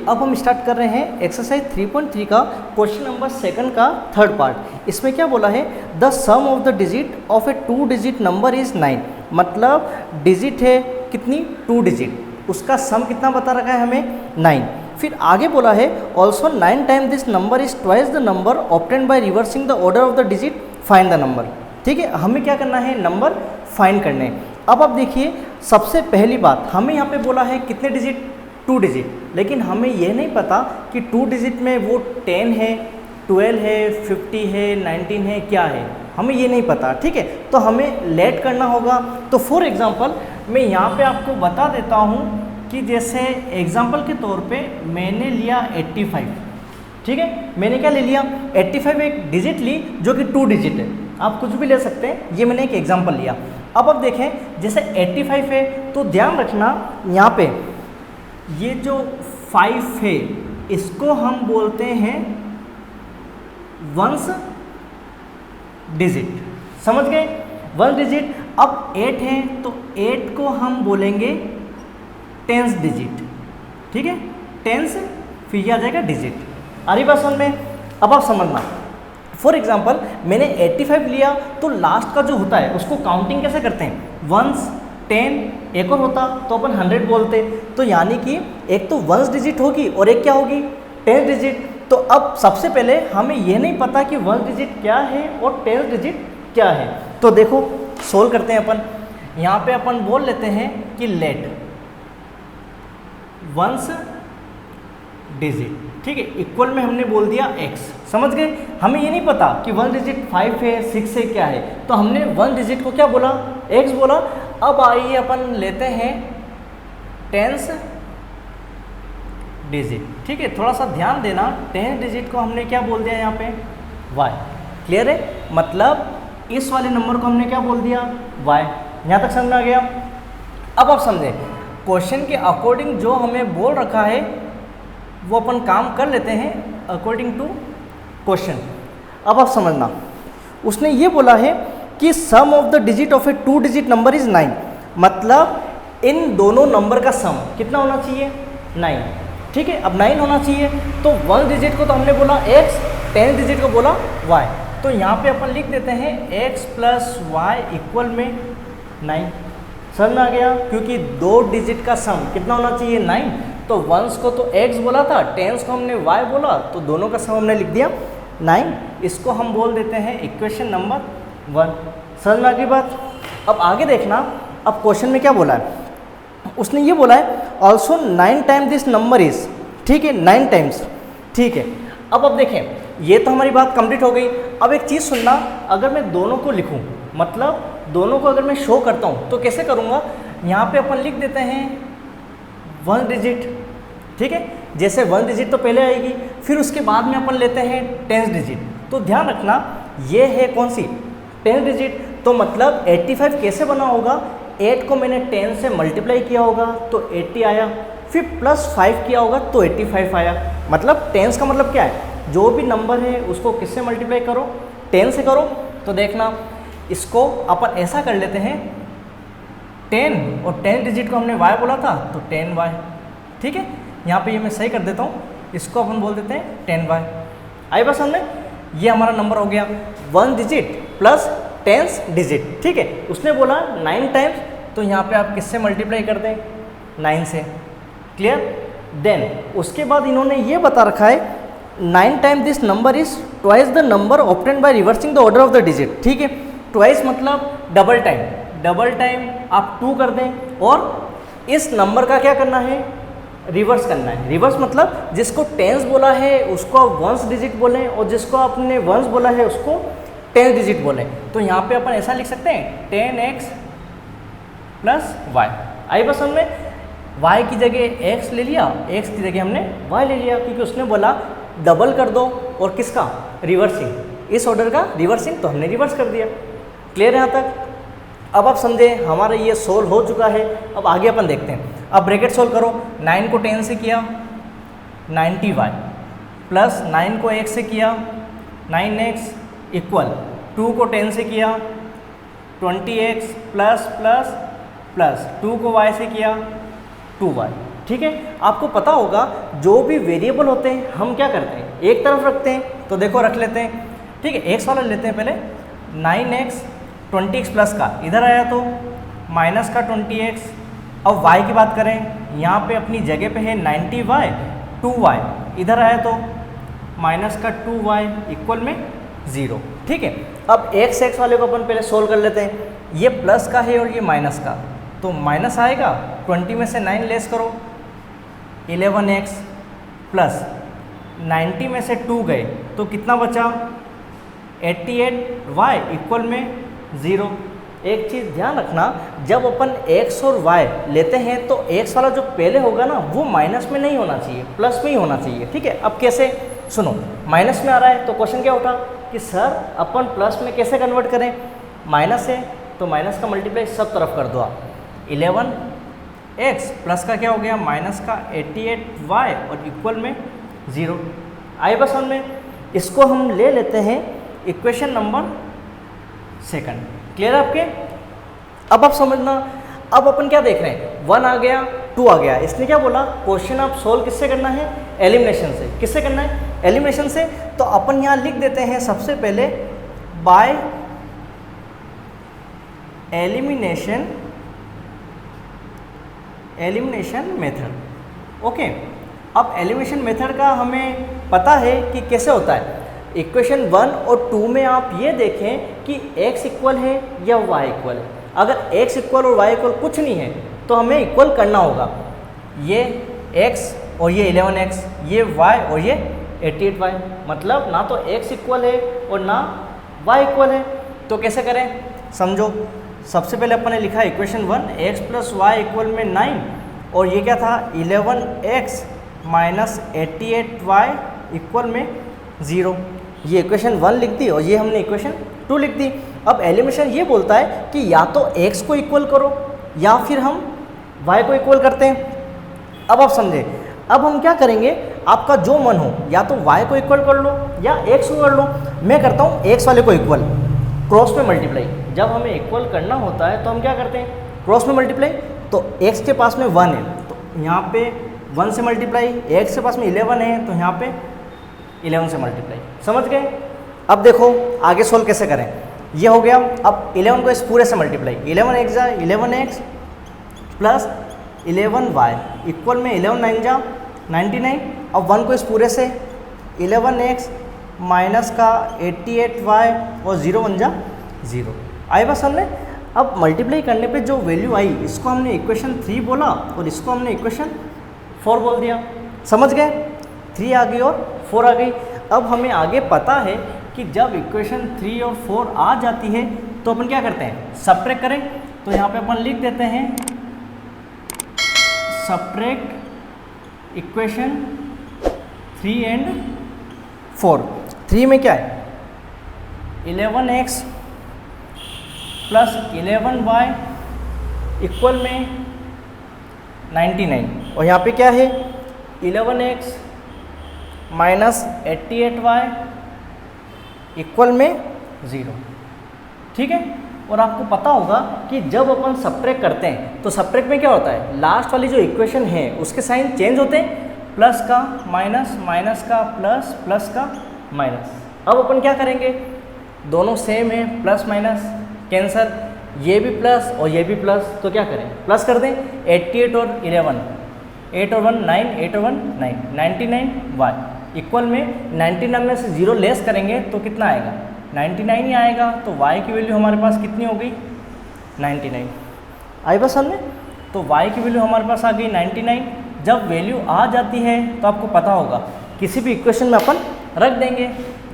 चलिए अब हम स्टार्ट कर रहे हैं एक्सरसाइज 3.3 का क्वेश्चन नंबर 2 का थर्ड पार्ट। इसमें क्या बोला है, the sum of the digit of a 2 digit number is 9। मतलब डिजिट है कितनी, 2 डिजिट, उसका सम कितना बता रखा है हमें, 9। फिर आगे बोला है also 9 time this number is twice the number obtained by reversing the order of the digit, find the number. ठीक है, हमें क्या करना है, नंबर फाइंड करने हैं। अब आप देखिए सबसे पहली बात, हमें यहाँ पे बोला है कितने डिजिट, 2 डिजिट, लेकिन हमें यह नहीं पता कि 2 डिजिट में वो 10 है, 12 है, 50 है, 19 है, क्या है, हमें ये नहीं पता। ठीक है, तो हमें लेट करना होगा। तो फॉर एग्जांपल मैं यहाँ पे आपको बता देता हूँ कि जैसे एग्जांपल के तौर पे मैंने लिया 85। ठीक है, मैंने क्या ले लिया, 85 एक डिजिट ली जो कि 2 डिजिट है, आप कुछ भी ले सकते हैं, ये मैंने एक एग्जांपल लिया। अब देखें जैसे 85 है तो ध्यान रखना यहाँ पे ये जो 5 है इसको हम बोलते हैं वंस डिजिट, समझ गए, 1 डिजिट। अब 8 है तो 8 को हम बोलेंगे 10th डिजिट। ठीक है, 10th, फिर ये आ जाएगा डिजिट। आ रही बात समझ में? अब आप समझना, फॉर एग्जाम्पल मैंने 85 लिया तो लास्ट का जो होता है उसको काउंटिंग कैसे करते हैं, 1s 10, एक और होता तो अपन 100 बोलते। तो यानी कि एक तो 1s डिजिट होगी और एक क्या होगी, 10th डिजिट। तो अब सबसे पहले हमें ये नहीं पता कि 1 डिजिट क्या है और 10th डिजिट क्या है। तो देखो सोल्व करते हैं अपन। यहाँ पे अपन बोल लेते हैं कि लेट 1s डिजिट, ठीक है, इक्वल में हमने बोल दिया x, समझ गए। हमें ये नहीं पता कि 1 डिजिट 5 है, 6 है, क्या है, तो हमने 1 डिजिट को क्या बोला, x बोला। अब आइए अपन लेते हैं 10th डिजिट। ठीक है, थोड़ा सा ध्यान देना, 10th डिजिट को हमने क्या बोल दिया यहाँ पे, y। क्लियर है, मतलब इस वाले नंबर को हमने क्या बोल दिया, y। यहाँ तक समझ में आ गया। अब आप समझे क्वेश्चन के अकॉर्डिंग जो हमें बोल रखा है वो अपन काम कर लेते हैं अकॉर्डिंग टू क्वेश्चन। अब आप समझना, उसने ये बोला है कि sum of the digit of a 2 digit number is 9। मतलब इन दोनों नंबर का सम कितना होना चाहिए, 9। ठीक है, अब 9 होना चाहिए तो 1 डिजिट को तो हमने बोला x, 10 डिजिट को बोला y। तो यहाँ पे अपन लिख देते हैं x प्लस y इक्वल में 9। समझ में आ गया, क्योंकि 2 डिजिट का सम कितना होना चाहिए, 9। तो 1s को तो x बोला था, 10s को हमने y बोला, तो दोनों का सम हमने लिख दिया 9। इसको हम बोल देते हैं इक्वेशन नंबर 1। समझ में आ गई बात। अब आगे देखना, अब क्वेश्चन में क्या बोला है, उसने ये बोला है also 9 time this number is, ठीक है, 9 टाइम्स। ठीक है, अब देखें ये तो हमारी बात कंप्लीट हो गई। अब एक चीज़ सुनना, अगर मैं दोनों को लिखूं, मतलब दोनों को अगर मैं शो करता हूं तो कैसे करूंगा, यहाँ पे अपन लिख देते हैं 1 डिजिट। ठीक है, जैसे 1 डिजिट तो पहले आएगी, फिर उसके बाद में अपन लेते हैं 10th डिजिट। तो ध्यान रखना ये है कौन सी, 10th डिजिट। तो मतलब 85 कैसे बना होगा, 8 को मैंने 10 से मल्टीप्लाई किया होगा तो 80 आया, फिर प्लस 5 किया होगा तो 85 आया। मतलब 10 का मतलब क्या है, जो भी नंबर है उसको किससे मल्टीप्लाई करो, 10 से करो। तो देखना इसको अपन ऐसा कर लेते हैं, 10 और 10 डिजिट को हमने y बोला था तो 10y। ठीक है, यहाँ पे ये मैं सही कर देता हूँ, इसको अपन बोल देते हैं 10y। आई बस हमने, ये हमारा नंबर हो गया 1 डिजिट प्लस 10th डिजिट। ठीक है, उसने बोला 9 टाइम्स, तो यहाँ पे आप किससे मल्टीप्लाई कर दें, 9 से। क्लियर। देन उसके बाद इन्होंने ये बता रखा है 9 time this number is twice the number obtained by reversing the order of the digit. ठीक है, ट्वाइस मतलब डबल टाइम, डबल टाइम आप 2 कर दें और इस नंबर का क्या करना है, रिवर्स करना है। रिवर्स मतलब जिसको 10s बोला है उसको आप 1s डिजिट बोलें और जिसको आपने 1s बोला है उसको 10th डिजिट बोलें। तो यहाँ पे अपन ऐसा लिख सकते हैं 10x प्लस y। आई बस हमने y की जगह x ले लिया, x की जगह हमने y ले लिया, क्योंकि उसने बोला डबल कर दो और किसका, रिवर्सिंग, इस ऑर्डर का रिवर्सिंग, तो हमने रिवर्स कर दिया। क्लियर है यहाँ तक। अब आप समझे हमारा ये सोल्व हो चुका है। अब आगे अपन देखते हैं। अब ब्रैकेट सोल्व करो, 9 को 10 से किया 90y प्लस 9 को 1 से किया 9x इक्वल 2 को 10 से किया 20x प्लस प्लस प्लस 2 को y से किया 2y। ठीक है। आपको पता होगा जो भी वेरिएबल होते हैं हम क्या करते हैं, एक तरफ रखते हैं। तो देखो रख लेते हैं, ठीक है। एक्स वाला लेते हैं पहले, 9x 20x प्लस का इधर आया तो माइनस का 20x। अब y की बात करें, यहाँ पे अपनी जगह पे है 90y 2y, इधर आया तो माइनस का 2y इक्वल में 0, ठीक है। अब x वाले को अपन पहले सोल्व कर लेते हैं। ये प्लस का है और ये माइनस का, तो माइनस आएगा, 20 में से 9 लेस करो, 11x प्लस 90 में से 2 गए तो कितना बचा, 88y इक्वल में 0। एक चीज़ ध्यान रखना, जब अपन x और y लेते हैं तो x वाला जो पहले होगा ना वो माइनस में नहीं होना चाहिए, प्लस में ही होना चाहिए, ठीक है। अब कैसे, सुनो, माइनस में आ रहा है तो क्वेश्चन क्या उठा कि सर अपन प्लस में कैसे कन्वर्ट करें, माइनस है तो माइनस का मल्टीप्लाई सब तरफ कर दो आप, 11x प्लस का क्या हो गया, माइनस का 88y और इक्वल में 0। आइए बस हमने इसको हम ले लेते हैं इक्वेशन नंबर 2। क्लियर है आपके? अब आप समझना, अब अपन क्या देख रहे हैं, 1 आ गया 2 आ गया। इसने क्या बोला, क्वेश्चन आप सोल्व किससे करना है, एलिमिनेशन से। किससे करना है, एलिमिनेशन से। तो अपन यहाँ लिख देते हैं सबसे पहले बाय एलिमिनेशन मेथड। ओके, अब एलिमिनेशन मेथड का हमें पता है कि कैसे होता है। इक्वेशन 1 और 2 में आप ये देखें कि x इक्वल है या y इक्वल है। अगर x इक्वल और y इक्वल कुछ नहीं है तो हमें इक्वल करना होगा, ये x और ये 11x, ये y और ये 88y। मतलब ना तो x इक्वल है और ना y इक्वल है। तो कैसे करें, समझो। सबसे पहले अपन ने लिखा equation 1, x plus Y equal में 9 और ये क्या था, 11x माइनस 88y इक्वल में 0। ये इक्वेशन 1 लिख दी और ये हमने इक्वेशन 2 लिख दी। अब एलिमिनेशन ये बोलता है कि या तो x को इक्वल करो या फिर हम y को इक्वल करते हैं। अब आप समझे, अब हम क्या करेंगे, आपका जो मन हो, या तो y को इक्वल कर लो या x को कर लो। मैं करता हूँ x वाले को इक्वल, क्रॉस में मल्टीप्लाई। जब हमें इक्वल करना होता है तो हम क्या करते हैं, क्रॉस में मल्टीप्लाई। तो x के पास में 1 है तो यहाँ पे 1 से मल्टीप्लाई, x के पास में 11 है तो यहाँ पे 11 से मल्टीप्लाई। समझ गए? अब देखो आगे सोल्व कैसे करें। ये हो गया, अब 11 को इस पूरे से मल्टीप्लाई, 11x जा 11x प्लस 11y इक्वल में 11 9 जा 99। अब 1 को इस पूरे से 11x माइनस का 88y और 0 1 जा 0। आई बस हमने अब मल्टीप्लाई करने पे जो वैल्यू आई इसको हमने इक्वेशन 3 बोला और इसको हमने इक्वेशन 4 बोल दिया। समझ गए? 3 आ गई और 4 आ गई। अब हमें आगे पता है कि जब इक्वेशन 3 और 4 आ जाती है तो अपन क्या करते हैं, सबट्रैक्ट करें। तो यहाँ पे अपन लिख देते हैं सबट्रैक्ट इक्वेशन 3 एंड 4। 3 में क्या है, 11x प्लस 11y इक्वल में 99 और यहाँ पे क्या है, 11x माइनस 88y इक्वल में 0। ठीक है? और आपको पता होगा कि जब अपन सबट्रैक्ट करते हैं तो सबट्रैक्ट में क्या होता है, लास्ट वाली जो इक्वेशन है उसके साइन चेंज होते हैं, प्लस का माइनस, माइनस का प्लस, प्लस का माइनस। अब अपन क्या करेंगे, दोनों सेम है, प्लस माइनस कैंसल, ये भी प्लस और ये भी प्लस, तो क्या करें, प्लस कर दें। 88 और 11, 8 और 1 9, 8 और 1 9, 99y इक्वल में 99 में से 0 लेस करेंगे तो कितना आएगा, 99 ही आएगा। तो y की वैल्यू हमारे पास कितनी हो गई, 99। आई बस हमने, तो y की वैल्यू हमारे पास आ गई 99। जब वैल्यू आ जाती है तो आपको पता होगा किसी भी इक्वेशन में अपन रख देंगे।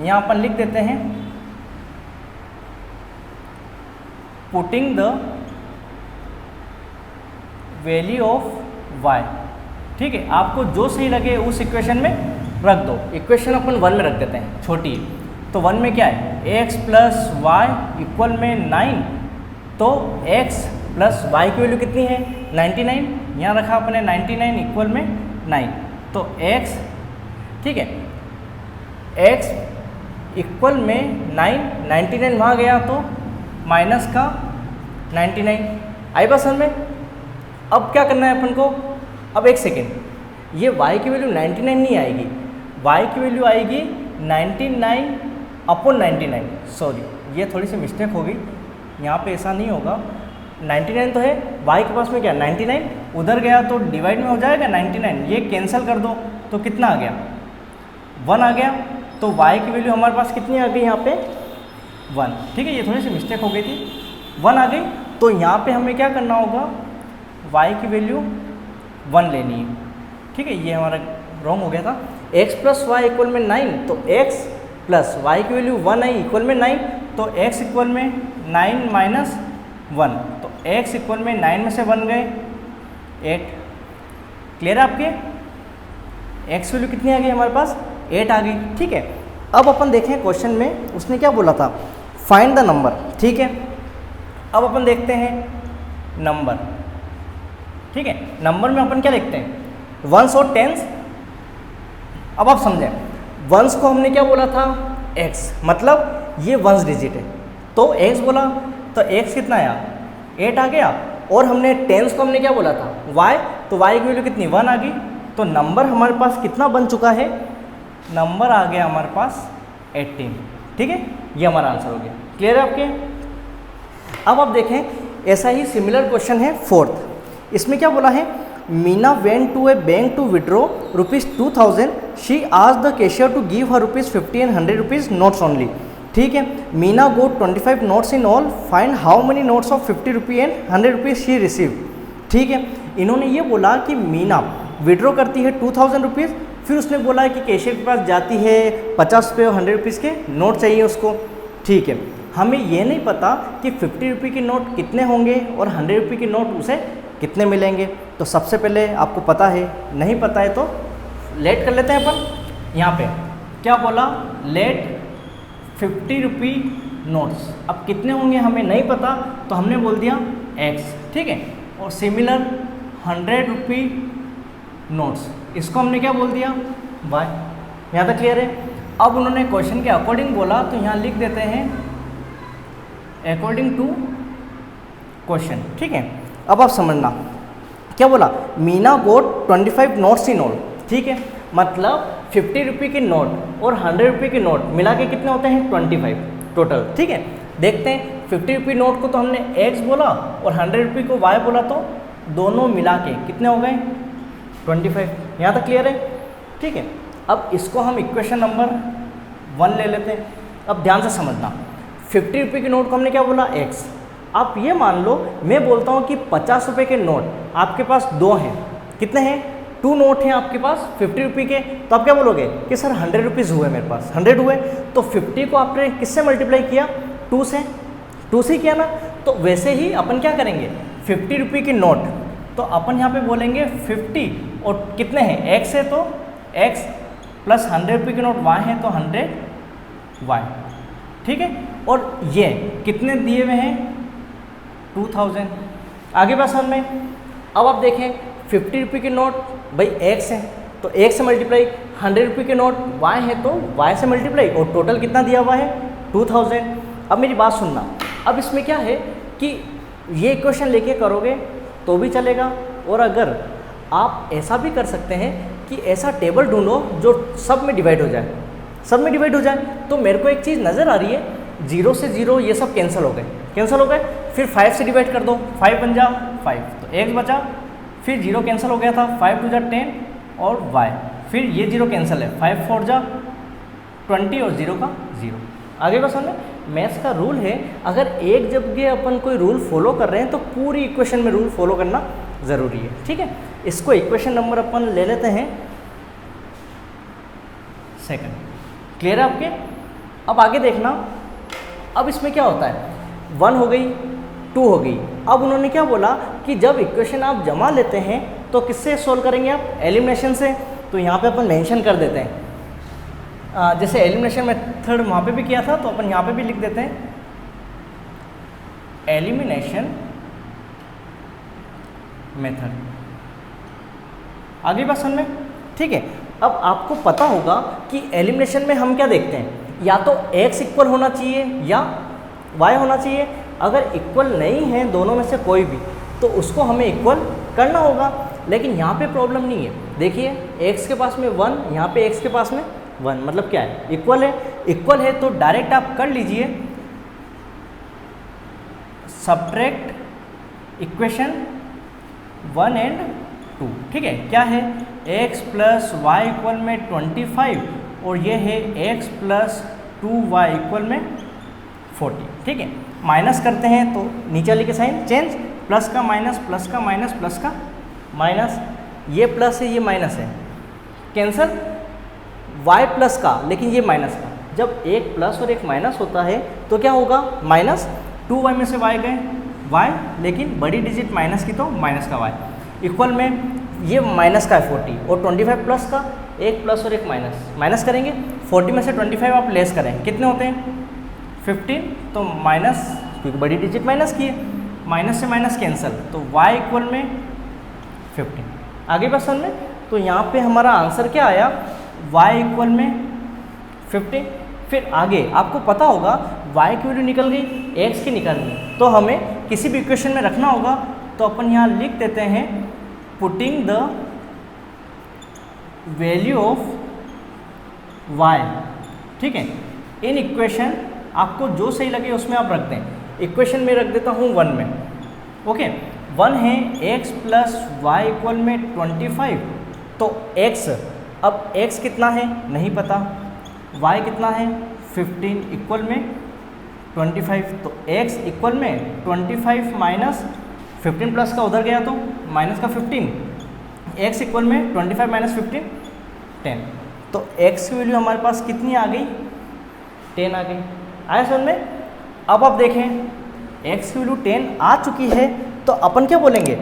यहाँ अपन लिख देते हैं putting the value of y। ठीक है, आपको जो सही लगे उस इक्वेशन में रख दो। इक्वेशन अपन 1 में रख देते हैं, छोटी। तो 1 में क्या है, x प्लस वाई इक्वल में 9। तो x प्लस वाई की वैल्यू कितनी है, 99। यहाँ रखा अपने 99 इक्वल में 9। तो x, ठीक है, x इक्वल में 9, 99 वहाँ गया तो माइनस का 99। आई बस हमें अब क्या करना है अपन को, अब एक सेकेंड, ये y की वैल्यू 99 नहीं आएगी, y की वैल्यू आएगी 99/99। सॉरी, ये थोड़ी सी मिस्टेक होगी, यहाँ पे ऐसा नहीं होगा। 99 तो है, y के पास में क्या 99, उधर गया तो डिवाइड में हो जाएगा 99, ये कैंसिल कर दो तो कितना आ गया 1 आ गया। तो y की वैल्यू हमारे पास कितनी आ गई यहाँ पे 1। ठीक है, ये थोड़ी सी मिस्टेक हो गई थी, 1 आ गई। तो यहाँ पे हमें क्या करना होगा, y की वैल्यू 1 लेनी है। ठीक है, ये हमारा रॉन्ग हो गया था। x + y इक्वल में 9, तो x + y की वैल्यू 1 आई इक्वल में 9, तो x इक्वल में 9 - 1, तो x इक्वल में 9 में से 1 गए 8। क्लियर है आपके, x वैल्यू कितनी आ गई हमारे पास 8 आ गई। ठीक है, अब अपन देखें क्वेश्चन में उसने क्या बोला था, फाइंड द नंबर। ठीक है, अब अपन देखते हैं नंबर। ठीक है, नंबर में अपन क्या देखते हैं, वंस और टेंस। अब आप समझें, वंस को हमने क्या बोला था x, मतलब ये वंस डिजिट है, तो x बोला तो x कितना आया 8 आ गया। और हमने टेंस को हमने क्या बोला था y, तो y की वैल्यू कितनी 1 आ गई। तो नंबर हमारे पास कितना बन चुका है, नंबर आ गया हमारे पास 18। ठीक है, ये हमारा आंसर हो गया। क्लियर है आपके। अब आप देखें, ऐसा ही सिमिलर क्वेश्चन है 4th। इसमें क्या बोला है, Meena went to a bank to withdraw ₹2000, she asked the cashier to give her ₹50 and ₹100 notes only. ठीक है, Meena got 25 notes in all, find how many notes of ₹50 and ₹100 she receive. ठीक है, इन्होंने ये बोला कि मीना विड्रॉ करती है ₹2000, फिर उसने बोला है कि कैशियर के पास जाती है ₹50 और ₹100 के नोट चाहिए उसको। ठीक है, हमें ये नहीं पता कि ₹50 के नोट कितने होंगे और ₹100 के नोट उसे कितने मिलेंगे। तो सबसे पहले आपको पता है, नहीं पता है तो लेट कर लेते हैं अपन। यहाँ पे क्या बोला, लेट ₹50 नोट्स। अब कितने होंगे हमें नहीं पता, तो हमने बोल दिया x। ठीक है, और सिमिलर ₹100 नोट्स, इसको हमने क्या बोल दिया y। यहाँ तक क्लियर है। अब उन्होंने क्वेश्चन के अकॉर्डिंग बोला, तो यहाँ लिख देते हैं अकॉर्डिंग टू क्वेश्चन। ठीक है, अब आप समझना क्या बोला, Meena got 25 notes in all. ठीक है, मतलब ₹50 के नोट और ₹100 के नोट मिला के कितने होते हैं 25 टोटल। ठीक है, देखते हैं ₹50 नोट को तो हमने x बोला और ₹100 को y बोला, तो दोनों मिला के कितने हो गए 25। यहाँ तक क्लियर है। ठीक है, अब इसको हम इक्वेशन नंबर 1 ले लेते हैं। अब ध्यान से समझना, ₹50 के नोट को हमने क्या बोला x। आप ये मान लो मैं बोलता हूँ कि ₹50 के नोट आपके पास 2 हैं, कितने हैं 2 नोट हैं आपके पास ₹50 के, तो आप क्या बोलोगे कि सर ₹100 हुए मेरे पास, 100 हुए। तो 50 को आपने किससे मल्टीप्लाई किया 2 से, 2 से किया ना। तो वैसे ही अपन क्या करेंगे, ₹50 के नोट, तो अपन यहाँ पे बोलेंगे 50 और कितने हैं x है तो x प्लस ₹100 के नोट y है तो 100y। ठीक है, और ये कितने दिए हुए हैं 2000। आगे बात समझ में। अब आप देखें ₹50 के नोट भाई x है तो x से मल्टीप्लाई, ₹100 के नोट y है तो y से मल्टीप्लाई, और टोटल कितना दिया हुआ है 2000। अब मेरी बात सुनना, अब इसमें क्या है कि ये इक्वेशन लेके करोगे तो भी चलेगा, और अगर आप ऐसा भी कर सकते हैं कि ऐसा टेबल ढूंढो जो सब में डिवाइड हो जाए, सब में डिवाइड हो जाए। तो मेरे को एक चीज़ नज़र आ रही है, 0 से 0 ये सब कैंसिल हो गए, कैंसिल हो गए। फिर 5 से डिवाइड कर दो, 5 बन जा 5 तो x बचा, फिर 0 कैंसिल हो गया था, 5 2 जा 10 और y, फिर ये 0 कैंसिल है, 5 4 जा 20 और 0 का 0। आगे का समझ। मैथ्स का रूल है, अगर एक जगह अपन कोई रूल फॉलो कर रहे हैं तो पूरी इक्वेशन में रूल फॉलो करना ज़रूरी है। ठीक है, इसको इक्वेशन नंबर अपन ले लेते हैं 2। क्लियर है आपके। अब आगे देखना, अब इसमें क्या होता है 1 हो गई 2 हो गई। अब उन्होंने क्या बोला कि जब इक्वेशन आप जमा लेते हैं तो किससे सोल्व करेंगे आप, एलिमिनेशन से। तो यहाँ पे अपन मेंशन कर देते हैं, जैसे एलिमिनेशन मेथड वहाँ पे भी किया था तो अपन यहाँ पे भी लिख देते हैं एलिमिनेशन मेथड। आगे बात समझ में। ठीक है, अब आपको पता होगा कि एलिमिनेशन में हम क्या देखते हैं, या तो x इक्वल होना चाहिए या y होना चाहिए। अगर इक्वल नहीं है दोनों में से कोई भी तो उसको हमें इक्वल करना होगा। लेकिन यहाँ पे प्रॉब्लम नहीं है। देखिए x के पास में 1, यहाँ पे x के पास में 1, मतलब क्या है, इक्वल है। इक्वल है तो डायरेक्ट आप कर लीजिए सब्ट्रैक्ट इक्वेशन 1 एंड 2, ठीक है। क्या है, x प्लस वाई इक्वल में 25 और ये है x प्लस 2y इक्वल में 40, ठीक है। माइनस करते हैं तो नीचे वाले के साइन चेंज, प्लस का माइनस, प्लस का माइनस, प्लस का माइनस, ये प्लस है ये माइनस है, कैंसल y प्लस का, लेकिन ये माइनस का। जब एक प्लस और एक माइनस होता है तो क्या होगा, माइनस 2y में से y गए y, लेकिन बड़ी डिजिट माइनस की तो माइनस का y, इक्वल में ये माइनस का है 40 और 25 प्लस का, एक प्लस और एक माइनस, माइनस करेंगे 40 में से 25 आप लेस करें, कितने होते हैं 15, तो माइनस, क्योंकि बड़ी डिजिट माइनस की है, माइनस से माइनस कैंसल, तो y इक्वल में 15। आगे बात समझ में, तो यहाँ पे हमारा आंसर क्या आया, y इक्वल में 15। फिर आगे आपको पता होगा y की वैल्यू निकल गई, x की निकल गई, तो हमें किसी भी इक्वेशन में रखना होगा, तो अपन यहाँ लिख देते हैं putting the value of y, ठीक है, इन इक्वेशन, आपको जो सही लगे उसमें आप रख दें। इक्वेशन में रख देता हूँ 1 में, ओके। 1 है x प्लस वाई इक्वल में 25, तो x, अब x कितना है नहीं पता, y कितना है 15 इक्वल में 25, तो x इक्वल में 25 माइनस 15 प्लस का उधर गया तो माइनस का 15, x इक्वल में 25 माइनस 15 10, तो x की वैल्यू हमारे पास कितनी आ गई, 10 आ गई। आया समझ में। अब आप देखें x की वैल्यू 10 आ चुकी है, तो अपन क्या बोलेंगे,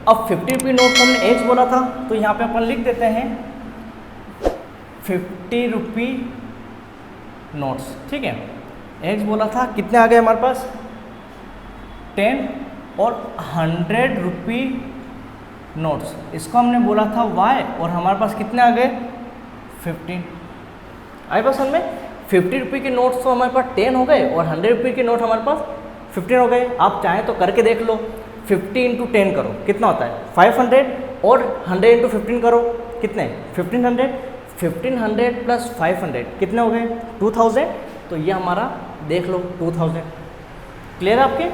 अब 50 रुपये नोट हमने x बोला था, तो यहाँ पे अपन लिख देते हैं 50 रुपये नोट्स, ठीक है। x बोला था, कितने आ गए हमारे पास 10, और 100 रुपये नोट्स, इसको हमने बोला था y, और हमारे पास कितने आ गए 15। आए पास में 50 रुपये के नोट्स तो हमारे पास 10 हो गए, और 100 रुपये के नोट हमारे पास 15 हो गए। आप चाहें तो करके देख लो, 50 इंटू 10 करो, कितना होता है 500, और 100 इंटू 15 करो, कितने 1500, 1500 प्लस 500 कितने हो गए 2000, तो ये हमारा देख लो 2000। क्लियर है आपके।